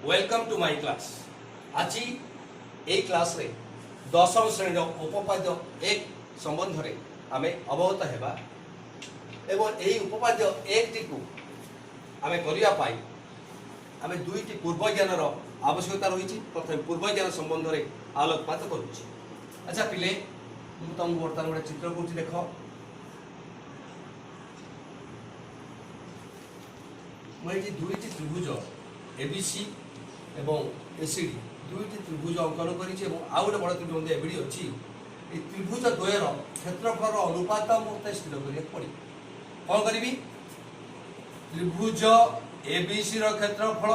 Welcome to my class. आज ए class रे दशम श्रेणी उपपाद्य एक संबंध रे आमे अवगत हेबा एवं एही उपपाद्य एक टी को आमे करिया पाई आमे दुईटी पूर्व ज्ञानर आवश्यकता रही। प्रथम पूर्व ज्ञान संबंध रे आलोकपात करूची। अच्छा पिले मु तुमको बर्तमान गोटे चित्र करूची देख। मुझे दुईटी त्रिभुज एबीसी एवं एसीडी दुईटी त्रिभुज अंकन करी आउ गोटे बड़ त्रिभुज एबीडी अच्छी। त्रिभुज द्वयर क्षेत्रफल अनुपात मत स्थिर करा पड़े। कौन करी त्रिभुज एबीसी क्षेत्रफल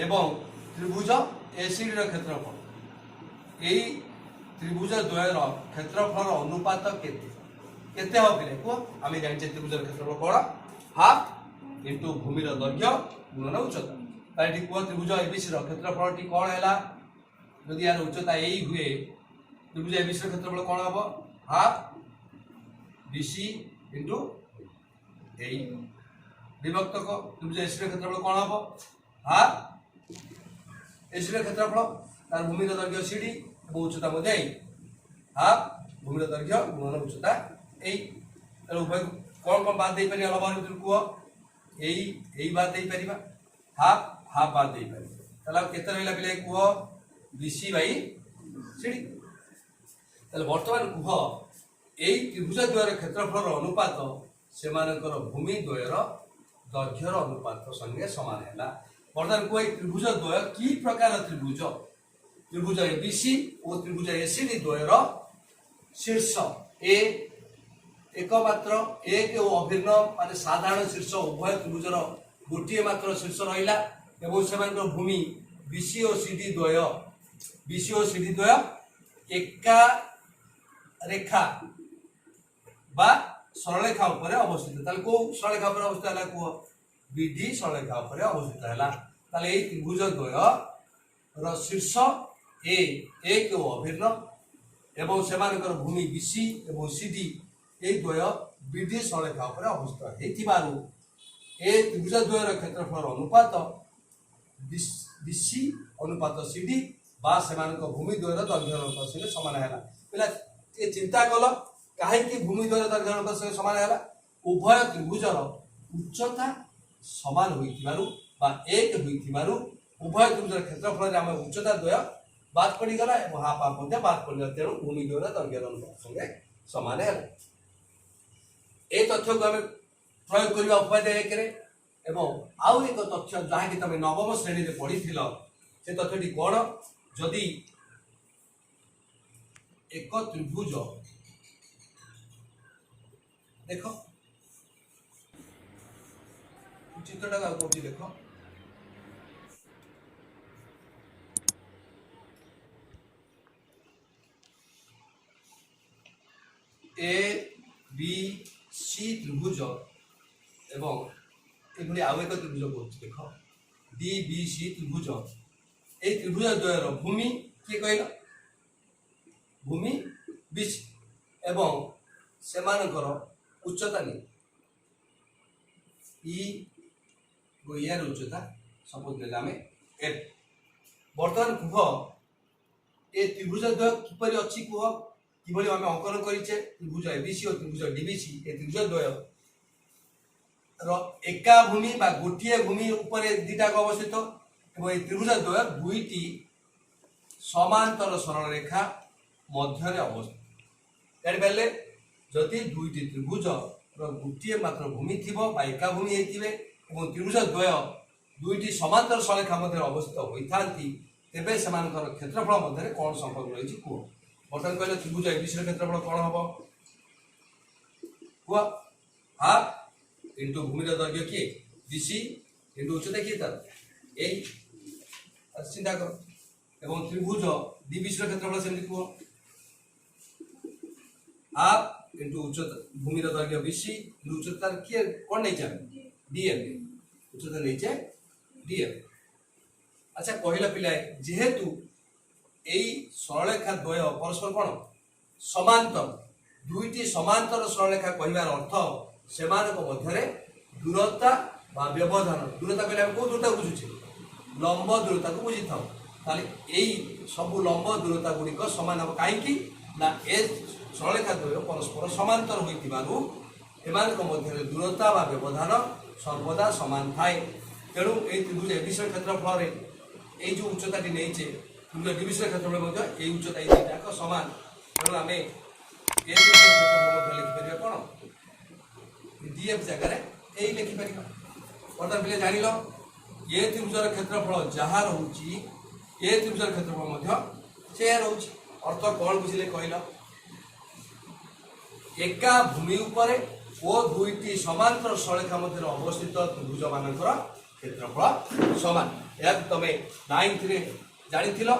एवं त्रिभुज एसीडी क्षेत्रफल यही त्रिभुज द्वयर क्षेत्रफल अनुपात केते हो पिले कह आम जाने त्रिभुज क्षेत्रफल कौन हाफ इंटू भूमि दैर्घ्य गुणन उच्चता। ये कह त्रिभुज एबीसी क्षेत्रफल टी कौन है जदि यार उच्चता यही हुए त्रिभुज एबीसी क्षेत्रफल कौन हम हाफ बीसी इंटू यही विभक्तक त्रिभुज एसी क्षेत्रफल कौन हम हाफ एसी क्षेत्रफल तार भूमि दैर्घ्य सीडी और उच्चता मध्य हाफ भूमि दैर्घ्य गुणन उच्चता यही उभय कौन कौन बात दे पारि अलग कह यही बात दे पारिबा हाफ हाफ बात दे पारिबा केते रहिला पिले कह बीसी बाई सीडी। वर्तमान कह यही त्रिभुज द्वयर क्षेत्रफल अनुपात से भूमि द्वयर दैर्घ्यर अनुपात संगे सामान है। वर्तमान कह त्रिभुज द्वय कि प्रकार त्रिभुज त्रिभुज एबीसी और त्रिभुज एसीडी द्वयर शीर्ष ए एकमात्र एक और अभिन्न मान साधारण शीर्ष उभय त्रिभुजर गोटे मात्र शीर्ष रहा एवं से भूमि बीसी और सीडी द्वय एका रेखा बा सरलरेखा उपर अवस्थित। ताले को सरलरेखा उपर अवस्थित है कह बीडी सरलरेखा उपर अवस्थित है। ताले एई त्रिभुज द्वय शीर्ष ए एक और अभिन्न एवं से भूमि बीसी एवं सीडी यही द्वय बीडी सरलरेखा उपर अवस्थित ए त्रिभुज द्वयर क्षेत्रफल अनुपात बीसी अनुपात सीडी बा से भूमि द्वयर दैर्घ्य अनुपात संगे सामान है। पिला ये चिंता कल कहीं भूमि द्वयर दैर्घ्य अनुपात संगे सामान है उभय त्रिभुजर उच्चता समान होइथिबारु एक होइथिबारु उभय त्रिभुजर क्षेत्रफल आम उच्चता द्वय बात पड़गला और हाफ हाफ बात पड़गला तेणु भूमि द्वयर दैर्घ्य अनुपात संगे सामान है। ए तथ्य को आम प्रयोग करवा उपाध्याय एक आउ एक तथ्य जहाँकि तुम नवम श्रेणी में पढ़ी से तथ्यटी कौन जदि एक त्रिभुज देख चित्रटा कौन देख ए बी सी त्रिभुज एवं ये आउ एक त्रिभुज कौन देख डी बी सी त्रिभुज ये त्रिभुज द्वयर भूमि किए कहल भूमि बीसी एवं से उच्चता नहीं यार उच्चता सपोज आम एफ। बर्तमान कह ये त्रिभुज द्वय किपरि अच्छी कह कि आम अंकन करें त्रिभुज एबीसी और त्रिभुज डीबीसी ये त्रिभुज द्वय एका भूमि बा गोटे भूमि उपर दीटा अवस्थित और त्रिभुज द्वय दुईटी समांतर सरल रेखा मध्य अवस्थित। जापारे जदि दुईटी त्रिभुज गोटे मात्र भूमि थी एका भूमि होते त्रिभुज द्वय दुईटी समांतर सरल रेखा मध्य अवस्थित होता तेरे से क्षेत्रफल मध्य कौन संपर्क रही कह। बर्तमान कहले त्रिभुज एबीसी क्षेत्रफल कौन हम कह हाफ इंटू भूमि दैर्घ्य किए बीसी इंटू उच्चता किए तार यही चिंता कर एवं त्रिभुज डीबीसी क्षेत्रफल से कह हाफ इंटू उच्चता भूमि दैर्घ्य बीसी उच्चता किए कौन नहीं डीएफ उच्चता नहीं डीएफ। अच्छा कहला पिला जेहेतु यही सरलरेखा द्वय परस्पर कौन समांतर दुईटी समांतर सरलरेखा कहबार अर्थ से मध्य दूरता व्यवधान दूरता कहले कौ दूरता बुझुचे लंब दूरता को बुझी था सब लंब दूरता गुड़िक सामान हम कहीं ना ए सरलरेखा द्वय परस्पर समांतर होती दूरता व व्यवधान सर्वदा समान थाए तेणु ये त्रिभुज एबीसी क्षेत्रफल ये जो उच्चता नहीं त्रिभुज डीबीसी क्षेत्रफल ये उच्चता ये दुईटा सामान तेणु आम ए क्षेत्रफल लिखिपर कौन डीएफ जगह यही लिखिपर बर्तमान पे जान लो ये त्रिभुजर क्षेत्रफल जहाँ रोचे ये त्रिभुजर क्षेत्रफल से रोचे अर्थ कौन बुझे कहल एका भूमि उपर ओ दुईटी समांतर सरलेखा मध्य अवस्थित त्रिभुज मान क्षेत्रफल समान या तुम 9th रे जानी प्रयोग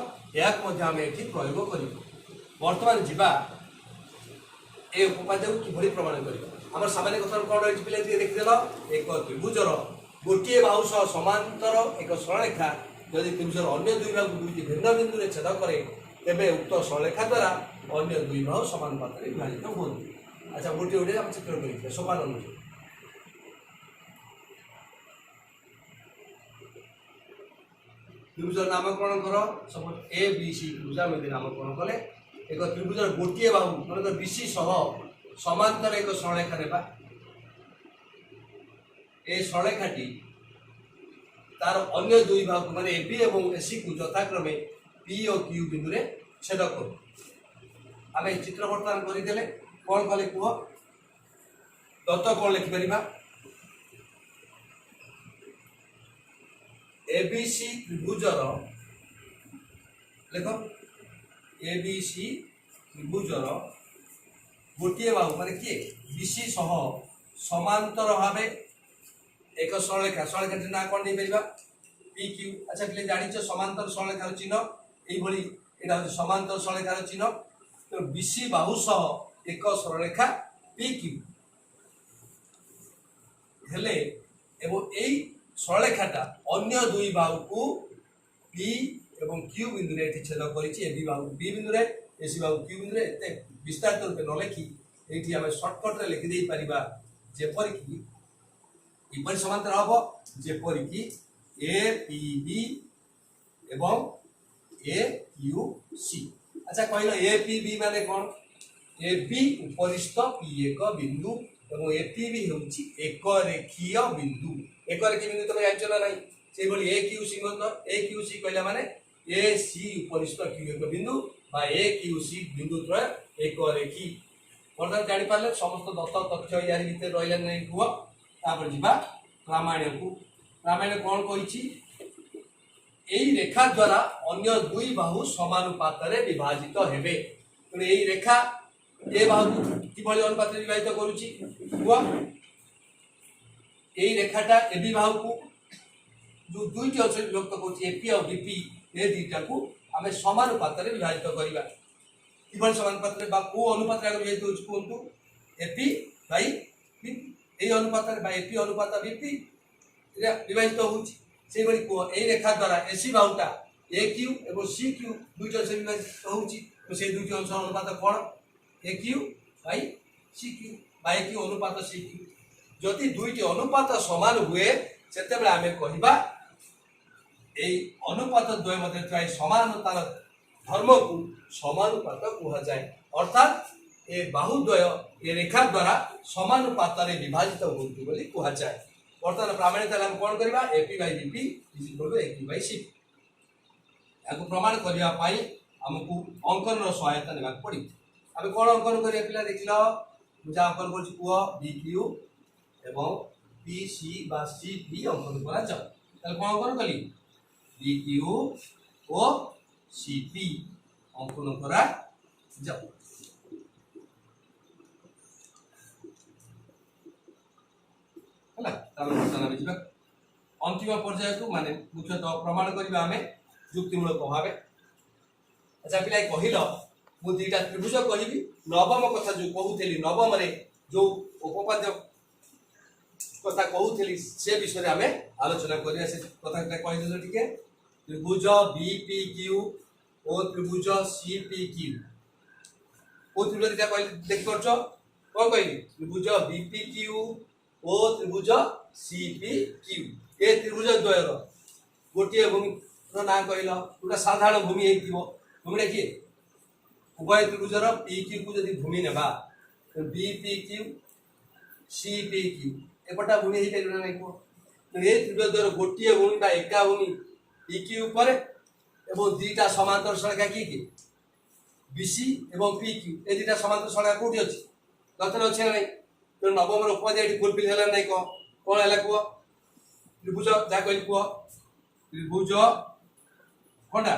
कर बर्तमान जीवा ए उपपाद्य कि प्रमाण कर सामान्य कथा कौन रही पे देखदेल एक त्रिभुजर गोटे बाहु सह समांतर एक सरलेखा जदि त्रिभुजर अन्य दुई बाहु दुईटी भिन्न बिंदु में छेद करे तेरे उक्त सरलेखा द्वारा अन्य दुई बाहु समानुपात विभाजित होती। अच्छा गोटे गोटे आम चित्र कर सोपान अनुसार त्रिभुजर नामकरण कर सब ए बी सी त्रिभुज आम नामकरण कले एक त्रिभुजर गोटे बाहु मन बीसी सह समांतर एक सरलेखा नेबा ए सरलेखाटी तार अन्य दुई भाग माने ए बी और एसी को यथाक्रमे पी और क्यू बिंदु रे छेद करूँ आम चित्र बर्तमान करदे कौन कले कह दत्त कौन लिखिपर एबीसी त्रिभुजर देख एबीसी त्रिभुजर गोटे बाहु माने किए बीसी सह समांतर भाव एक सरलेखा सरलेखा ना कौन नहीं पार पी क्यू। अच्छा पे जान समांतर सरलेखार चिन्ह यहाँ समांतर सरलेखार चिन्ह तो बीसी बाहु सह एक सरलेखा पी क्यू हेले एवं यही सरलेखाटा अन्य दुई बाहु को पी एवं क्यू बिंदु रे छेद कर बाहु बी बिंदु रे एसी बाहु क्यू बिंदु रे विस्तारित रूप न लिखि ये आम सर्टकट लिखिदे पारिबा जेपरिक इपरि समांतर हम जेपरिक ए पी बी एवं ए क्यू सी। अच्छा कहल ए पी बी माने कौन ए बी उपरिस्थ पी एक बिंदु और ए पी बी हूँ एक रेखीय बिंदु एक रेखीय बिंदु तुम जान ना से ए क्यू सी ए क्यू सी कहला माने ए सी उपरिस्थ क्यू एक बिंदु बा ए क्यू सी बिंदु त्रय एक रेखी बर्तमान जापारे समस्त दत्त तथ्य यार भितर रहा नहीं कह जा रामायण को रामायण कौन कही रेखा द्वारा अन्य दुई बाहु समानुपात विभाजित हेबे तेणु यही रेखा ए बाहु किभली अनुपात विभाजित करुच्ची यही रेखाटा ए बी बाहु को जो दुईटी अंश विभक्त कर एपी और बीपी ए दुईटा को आम समानुपात विभाजित करवा कि समानुपात को अनुपात विभाजित कहतु एपी बै बीपी अनुपात एपी अनुपात बीपी विभाजित होती यही रेखा द्वारा एसी बाहुटा ए क्यू और सी क्यू दुईट अंश विभाजित होती दुईट अंश अनुपात कौन ए Q by C Q by Q अनुपात सी क्यू जदि दुईटी अनुपात समान हुए से आम कहवा अनुपात द्वय मध्य समानतार धर्म को समानुपात कहुए अर्थात ए बाहुद्वय ए रेखा द्वारा समानुपात विभाजित होती कहुए। बर्तमान प्रामाणिक आम कौन करवा एपी बै बीपी ए क्यू बै सी या प्रमाण करने आमको अंकन सहायता ने पड़ी आम कौन अंकन कर पिला देख लो मुझे अंकन कर कह बी क्यू एवं पी सी बा सी पी अंकन करा जाओ कौन अंकन कली बी क्यू ओ सी पी अंकन करा जाओ। अंतिम पर्याय को माने मुख्यतः प्रमाण करवा आम युक्तिमूलक भाव। अच्छा पिला कहल मु दुईटा त्रिभुज कहि नवम कथा जो कहूली नवम जो उपपाद्य कथा कहूली से विषय आम आलोचना करिया से कथा कहीदेल टिके त्रिभुज बी पी क्यू और त्रिभुज सी पी क्यू को त्रिभुज देख कर कौन कहली त्रिभुज बी पी क्यू ओ त्रिभुज सी पी क्यू ए त्रिभुज द्वयर गोटे भूमि ना कहल गोटे साधारण भूमि हो भूमि किए उभय त्रिभुजर पी क्यू को जब भूमि नेबा B P Q C P Q एपटा भूमि हो पार ना कह ये त्रिभुज द्वारा गोटे भूमि बा एका भूमि पी क्यू ऊपर एवं दुईटा समांतर सड़का किए बीसी एवं पी क्यू ए दुईटा समांतर सड़का कौटी अच्छी गतरे अच्छे ना तो नवम उपाधि ये फुलफिल है ना कह कौन है कह त्रिभुज जहाँ कह कह त्रिभुज कौटा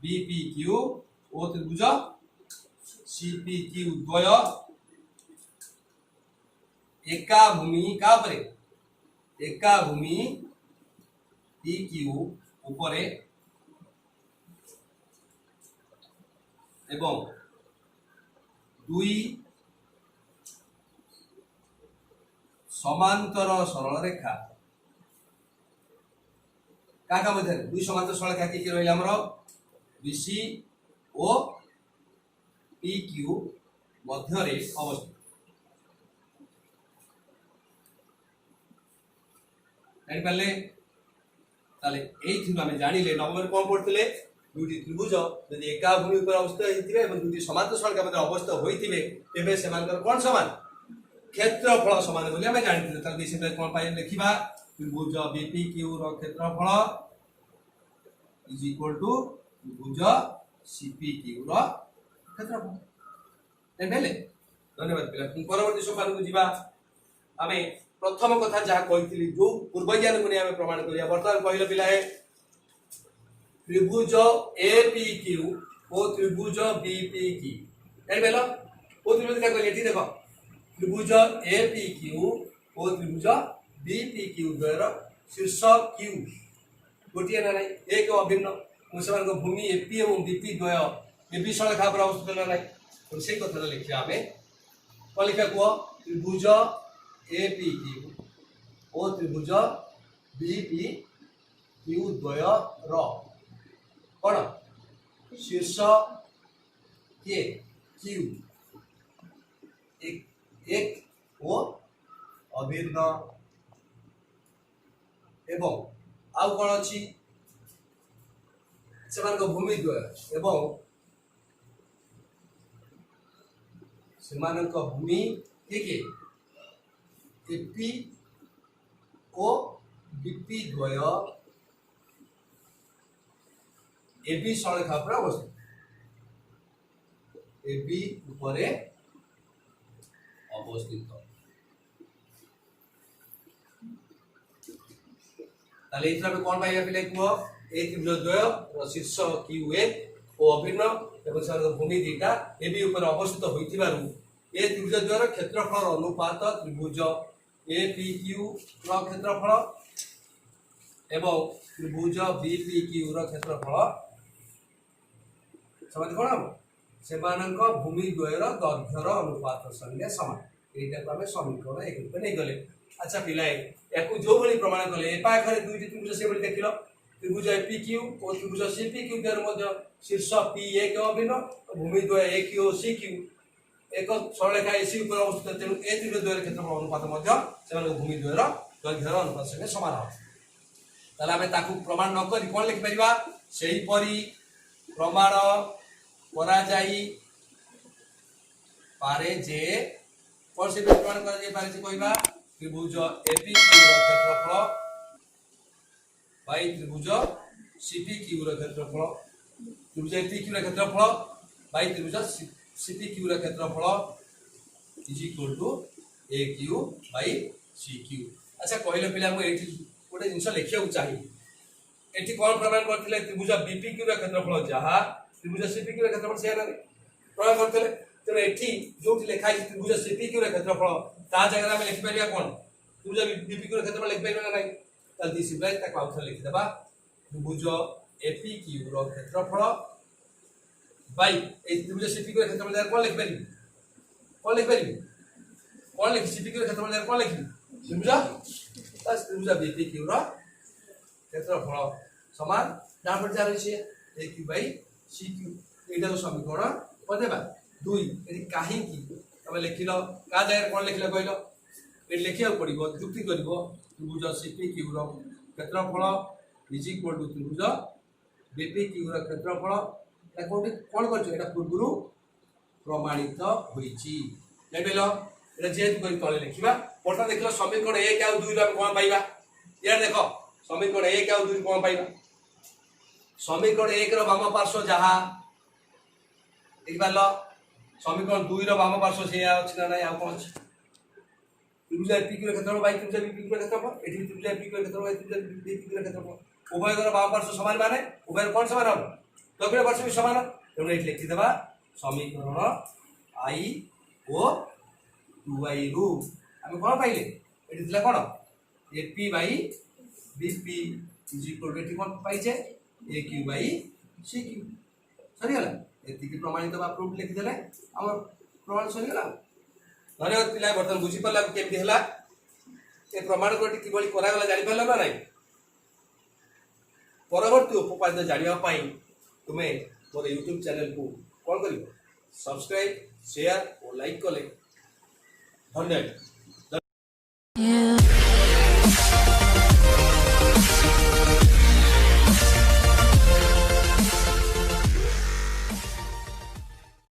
बी पी क्यू ओ त्रिभुज सी पी क्यू द्वय एका भूमि का परे एका भूमि पी क्यू ऊपर एवं दुई समांतर सरल रेखा क्या मध्य दुई समांतर सरल रेखा किए रही आमर बीसी ओ पी क्यू मध्य अवस्थित जापारे आम जानिले नवम कौन पढ़ते दुईटी त्रिभुज जब एका भूमि पर अवस्थित होते दुईटी समांतर सरल मध्य अवस्थित होते तेज से कौन सामान क्षेत्रफल समान बोली आम जानी विषय कौन पाए लिखा त्रिभुज बीपी क्यू क्षेत्रफल इज इक्वल टू त्रिभुज सीपी क्यू क्षेत्रफल धन्यवाद पिला परवर्ती सोपान को जीवा आम प्रथम कथा जहाँ कही जो पूर्व ज्ञान को नहीं प्रमाण करिया बर्तमान कहले पिला त्रिभुज ए पी क्यू और त्रिभुज बी पी क्यू जान वो त्रिभुज क्या कहले देख त्रिभुज ए पी क्यू और त्रिभुज बी पी क्यू द्वयर शीर्ष क्यू गोटे ना ना एक अभिन्न मुझे भूमि एपी और बीपी द्वय एपी सड़का पर अवस्थित ना ना से कथा लिखा आम कौन लिखा कह त्रिभुज ए पी क्यू और त्रिभुज बी पी क्यू द्वय कौन शीर्ष के क्यू एक ओ अभिन्न एवं आउ कौन अच्छी से भूमि द्वय एवं से भूमि किए एपी ओ बीपी द्वय एबी सड़का पर अवस्थित एबी ऊपर अवस्थित कौन पाइबा पिले कह ए त्रिभुज द्वय शीर्ष क्यू एक और अभिन्न एवं भूमि दुईटा एबी ऊपर अवस्थित होइथिबारु ए त्रिभुज द्वयर क्षेत्रफल अनुपात त्रिभुज ए पी क्यू क्षेत्रफल एवं त्रिभुज बी पी क्यू क्षेत्रफल समान कौन हम से भूमि द्वयर दैर्घ्यर अनुपात संगे समान यहीटा आम समीकरण एक रूप नहीं गले अच्छा पिला या जो भाई प्रमाण कले ए पाखे दुईटी त्रिभुज से देख त्रिभुज ए पी क्यू और त्रिभुज सी पी क्यू द्वयर शीर्ष पी एक अभिन्न भूमि द्वय ए क्यू और सी क्यू एक सरलरेखा एसी ऊपर अवस्थित तेणु ए त्रिभुज द्वयर क्षेत्रफल अनुपात भूमि द्वयर दैर्घ्यर अनुपात संगे समान हम ताकू प्रमाण न करी कौन लिखिपर से प्रमाण करा जाई पारे जे कौन से प्रमाण करा जाई पारे जे कहबा त्रिभुज एपी क्यू क्षेत्रफल बाई त्रिभुज सीपी क्यू क्षेत्रफल त्रिभुज एपी क्यू क्षेत्रफल बाई त्रिभुज सीपी क्यू क्षेत्रफल is equal to A Q by C Q अच्छा कहले पिला गोटे जिन लिखा चाहिए ये कौन प्रमाण करते त्रिभुज बीपी क्यू क्षेत्रफल जहाँ त्रिभुज सीपी क्यू क्षेत्रफल से प्रमाण करते तेणु ये जो लिखाई त्रिभुज सीपी क्यू क्षेत्रफल ता जगह आम लिखिपर कौन त्रिभुज बीपी क्यू क्षेत्रफल लिखिपर ना ना दिसिप्लाय आउ थे लिखिदेबा त्रिभुज एपी क्यू क्षेत्रफल बाई त्रिभुज सीपी क्यू क्षेत्रफल कौन लिखिपर कौन लिखिपर कौन लिखी सीपी क्यू क्षेत्रफल कौन लिखी त्रिभुज त्रिभुज बीपी क्यू क्षेत्रफल समान जहाँ पर जहाँ रही ए क्यू बाई सी क्यू यहाँ समीकरण करदेबा दुई ये कहीं तुम लिखिल क्या जगह कौन लिखल कहल ये लिखा पड़ो जुक्ति कर त्रिभुज सीपी क्यू क्षेत्रफल इज इक्वल टू त्रिभुज बीपीक्यू ର क्षेत्रफल या कोठी कोन करछ एटा पूर्वरु प्रमाणित होईची लेबेलो एटा जेत करी तळे लिखिबा पटा देखलो समीकरण 1 और 2 रो कोन पाइबा यार देखो समीकरण 1 और 2 कोन पाइबा समीकरण 1 रो वाम पार्श्व जहा देख पालो समीकरण 2 रो वाम पार्श्व से अछि ना आ कोन अछि त्रिभुज बीपीक्यू ର क्षेत्रफल बाई त्रिभुज बीपीक्यू ର क्षेत्रफल एठी त्रिभुज बीपीक्यू ର क्षेत्रफल बाई त्रिभुज बीपीक्यू ର क्षेत्रफल उभय कर वाम पार्श्व समान माने उभय कोन समान हो दक्षिण पार्श्व भी समान तेणु ये लिखि देबा समीकरण आई ओ 2y रु हम कोन पाइले एठी दिला कोन AP by BP is equal to एठी कोन पाइजे aq बाई cq सरी गला एति की प्रमाणित बा प्रूफ लिखि देले हमर प्रमाण सरी गला धन्यवाद पिला बर्तन बुझी पला केमती हला ए प्रमाण कोटी किबळी करा गला जानि पाला ना नाही परवर्ती उपपाद्य जानिबा पाई तुमे मोर YouTube चैनल को कौन करियो सब्सक्राइब शेयर और लाइक कले धन्यवाद।